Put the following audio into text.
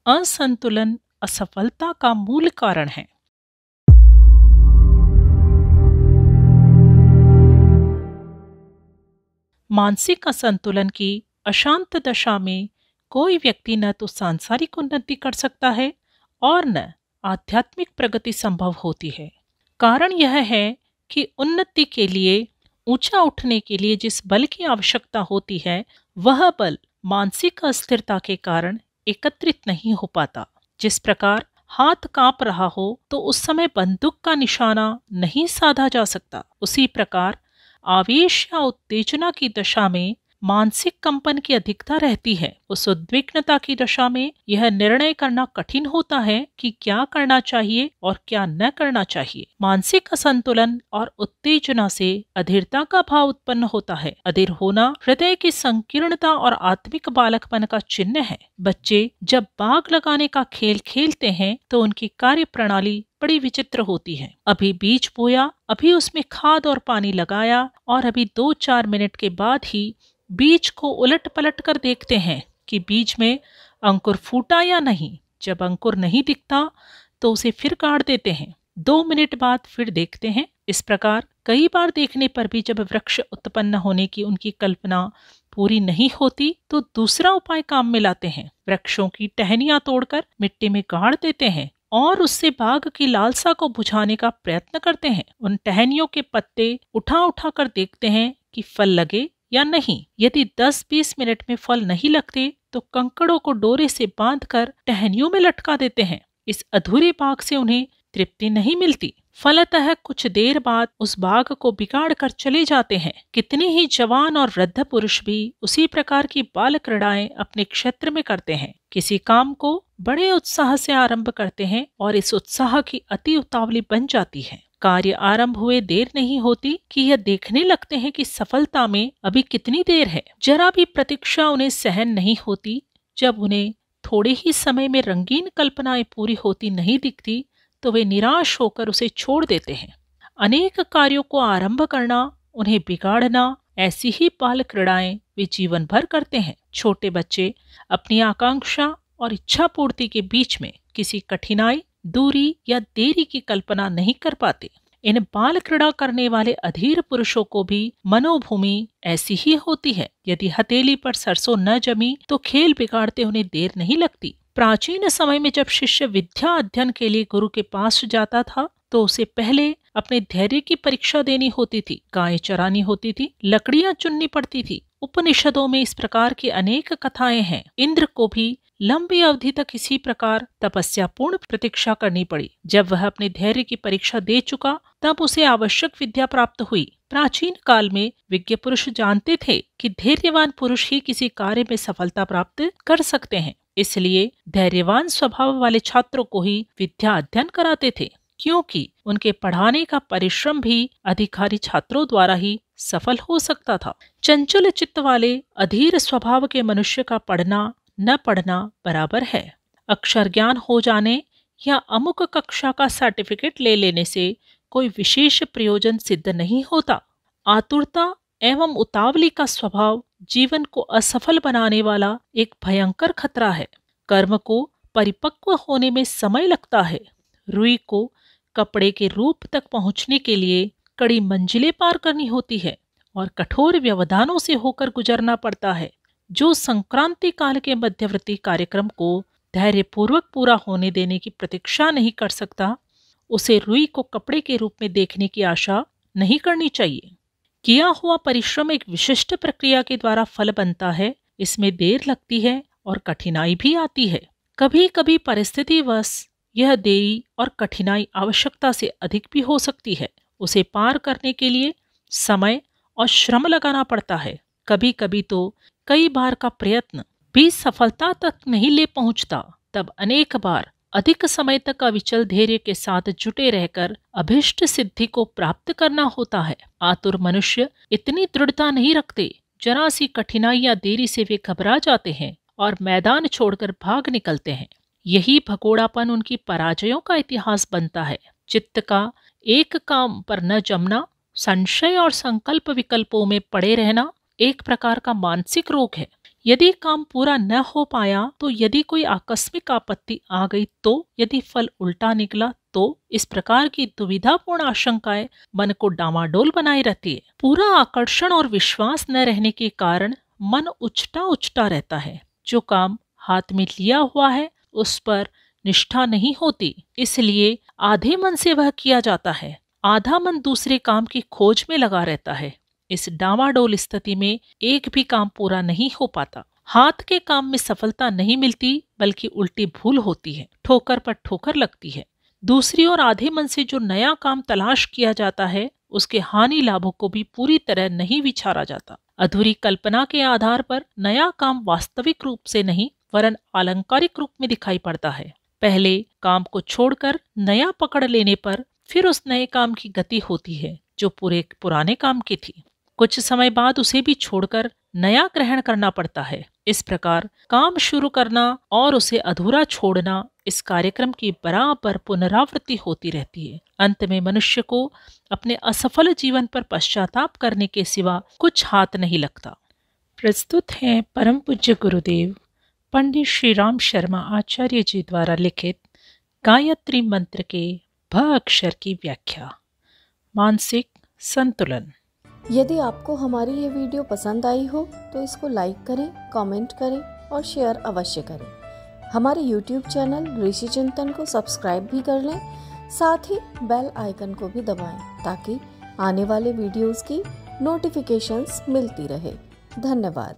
असंतुलन असफलता का मूल कारण है। मानसिक असंतुलन की अशांत दशा में कोई व्यक्ति न तो सांसारिक उन्नति कर सकता है और न आध्यात्मिक प्रगति संभव होती है। कारण यह है कि उन्नति के लिए, ऊंचा उठने के लिए जिस बल की आवश्यकता होती है, वह बल मानसिक अस्थिरता के कारण एकत्रित नहीं हो पाता। जिस प्रकार हाथ कांप रहा हो तो उस समय बंदूक का निशाना नहीं साधा जा सकता, उसी प्रकार आवेश या उत्तेजना की दशा में मानसिक कंपन की अधिकता रहती है। उस उद्विग्नता की दशा में यह निर्णय करना कठिन होता है कि क्या करना चाहिए और क्या न करना चाहिए। मानसिक असंतुलन और उत्तेजना से अधीरता का भाव उत्पन्न होता है। अधीर होना हृदय की संकीर्णता और आत्मिक बालकपन का चिन्ह है। बच्चे जब बाग लगाने का खेल खेलते हैं तो उनकी कार्य प्रणाली बड़ी विचित्र होती है। अभी बीज बोया, अभी उसमें खाद और पानी लगाया और अभी 2-4 मिनट के बाद ही बीज को उलट पलट कर देखते हैं कि बीज में अंकुर फूटा या नहीं। जब अंकुर नहीं दिखता तो उसे फिर गाड़ देते हैं। 2 मिनट बाद फिर देखते हैं। इस प्रकार कई बार देखने पर भी जब वृक्ष उत्पन्न होने की उनकी कल्पना पूरी नहीं होती तो दूसरा उपाय काम में लाते हैं। वृक्षों की टहनियां तोड़कर मिट्टी में गाड़ देते हैं और उससे बाग की लालसा को बुझाने का प्रयत्न करते हैं। उन टहनियों के पत्ते उठा उठा कर देखते हैं कि फल लगे या नहीं। यदि 10-20 मिनट में फल नहीं लगते तो कंकड़ों को डोरे से बांधकर टहनियों में लटका देते हैं। इस अधूरे बाग से उन्हें तृप्ति नहीं मिलती। फलतः कुछ देर बाद उस बाग को बिगाड़ कर चले जाते हैं। कितने ही जवान और वृद्ध पुरुष भी उसी प्रकार की बाल क्रीड़ाएं अपने क्षेत्र में करते हैं। किसी काम को बड़े उत्साह से आरंभ करते हैं और इस उत्साह की अति उतावली बन जाती है। कार्य आरंभ हुए देर नहीं होती कि यह देखने लगते हैं कि सफलता में अभी कितनी देर है। जरा भी प्रतीक्षा उन्हें सहन नहीं होती। जब उन्हें थोड़े ही समय में रंगीन कल्पनाएं पूरी होती नहीं दिखती तो वे निराश होकर उसे छोड़ देते हैं। अनेक कार्यों को आरंभ करना, उन्हें बिगाड़ना, ऐसी ही बाल क्रीड़ाएं वे जीवन भर करते हैं। छोटे बच्चे अपनी आकांक्षा और इच्छा पूर्ति के बीच में किसी कठिनाई, दूरी या देरी की कल्पना नहीं कर पाते। इन बाल क्रीड़ा करने वाले अधीर पुरुषों को भी मनोभूमि ऐसी ही होती है। यदि हथेली पर सरसों न जमी तो खेल बिगाड़ते उन्हें देर नहीं लगती। प्राचीन समय में जब शिष्य विद्या अध्ययन के लिए गुरु के पास जाता था तो उसे पहले अपने धैर्य की परीक्षा देनी होती थी, गायें चरानी होती थी, लकड़ियां चुननी पड़ती थी। उपनिषदों में इस प्रकार की अनेक कथाएं हैं। इंद्र को भी लंबी अवधि तक इसी प्रकार तपस्या पूर्ण प्रतीक्षा करनी पड़ी। जब वह अपने धैर्य की परीक्षा दे चुका तब उसे आवश्यक विद्या प्राप्त हुई। प्राचीन काल में विज्ञ पुरुष जानते थे कि धैर्यवान पुरुष ही किसी कार्य में सफलता प्राप्त कर सकते हैं। इसलिए धैर्यवान स्वभाव वाले छात्रों को ही विद्या अध्ययन कराते थे, क्योंकि उनके पढ़ाने का परिश्रम भी अधिकारी छात्रों द्वारा ही सफल हो सकता था। चंचल चित्त वाले अधीर स्वभाव के मनुष्य का पढ़ना न पढ़ना बराबर है। अक्षर ज्ञान हो जाने या अमुक कक्षा का सर्टिफिकेट ले लेने से कोई विशेष प्रयोजन सिद्ध नहीं होता। आतुरता एवं उतावली का स्वभाव जीवन को असफल बनाने वाला एक भयंकर खतरा है। कर्म को परिपक्व होने में समय लगता है। रुई को कपड़े के रूप तक पहुंचने के लिए कड़ी मंजिलें पार करनी होती है और कठोर व्यवधानों से होकर गुजरना पड़ता है। जो संक्रांति काल के मध्यवर्ती कार्यक्रम को धैर्यपूर्वक पूरा होने देने की प्रतीक्षा नहीं कर सकता, उसे रुई को कपड़े के रूप में देखने की आशा नहीं करनी चाहिए। किया हुआ परिश्रम एक विशिष्ट प्रक्रिया के द्वारा फल बनता है। इसमें देर लगती है और कठिनाई भी आती है। कभी कभी परिस्थितिवश यह देरी और कठिनाई आवश्यकता से अधिक भी हो सकती है। उसे पार करने के लिए समय और श्रम लगाना पड़ता है। कभी कभी तो कई बार का प्रयत्न भी सफलता तक नहीं ले पहुंचता। तब अनेक बार अधिक समय तक अविचल धैर्य के साथ जुटे रहकर अभिष्ट सिद्धि को प्राप्त करना होता है। आतुर मनुष्य इतनी दृढ़ता नहीं रखते। जरा सी कठिनाई या देरी से वे घबरा जाते हैं और मैदान छोड़कर भाग निकलते हैं। यही भगोड़ापन उनकी पराजयों का इतिहास बनता है। चित्त का एक काम पर न जमना, संशय और संकल्प विकल्पों में पड़े रहना एक प्रकार का मानसिक रोग है। यदि काम पूरा न हो पाया तो यदि कोई आकस्मिक आपत्ति आ गई तो, यदि फल उल्टा निकला तो, इस प्रकार की दुविधापूर्ण आशंकाएं मन को डामाडोल बनाए रहती है। पूरा आकर्षण और विश्वास न रहने के कारण मन उचटा उचटा रहता है। जो काम हाथ में लिया हुआ है उस पर निष्ठा नहीं होती, इसलिए आधे मन से वह किया जाता है, आधा मन दूसरे काम की खोज में लगा रहता है। इस डामाडोल स्थिति में एक भी काम पूरा नहीं हो पाता। हाथ के काम में सफलता नहीं मिलती बल्कि उल्टी भूल होती है, ठोकर पर ठोकर लगती है। दूसरी ओर आधे मन से जो नया काम तलाश किया जाता है उसके हानि लाभों को भी पूरी तरह नहीं विचारा जाता। अधूरी कल्पना के आधार पर नया काम वास्तविक रूप से नहीं वरन अलंकारिक रूप में दिखाई पड़ता है। पहले काम को छोड़कर नया पकड़ लेने पर फिर उस नए काम की गति होती है जो पुराने काम की थी। कुछ समय बाद उसे भी छोड़कर नया ग्रहण करना पड़ता है। इस प्रकार काम शुरू करना और उसे अधूरा छोड़ना, इस कार्यक्रम की बराबर पुनरावृत्ति होती रहती है। अंत में मनुष्य को अपने असफल जीवन पर पश्चाताप करने के सिवा कुछ हाथ नहीं लगता। प्रस्तुत है परम पूज्य गुरुदेव पंडित श्री राम शर्मा आचार्य जी द्वारा लिखित गायत्री मंत्र के भ अक्षर की व्याख्या। मानसिक संतुलन। यदि आपको हमारी ये वीडियो पसंद आई हो तो इसको लाइक करें, कमेंट करें और शेयर अवश्य करें। हमारे YouTube चैनल ऋषि चिंतन को सब्सक्राइब भी कर लें, साथ ही बेल आइकन को भी दबाएं ताकि आने वाले वीडियोस की नोटिफिकेशंस मिलती रहे। धन्यवाद।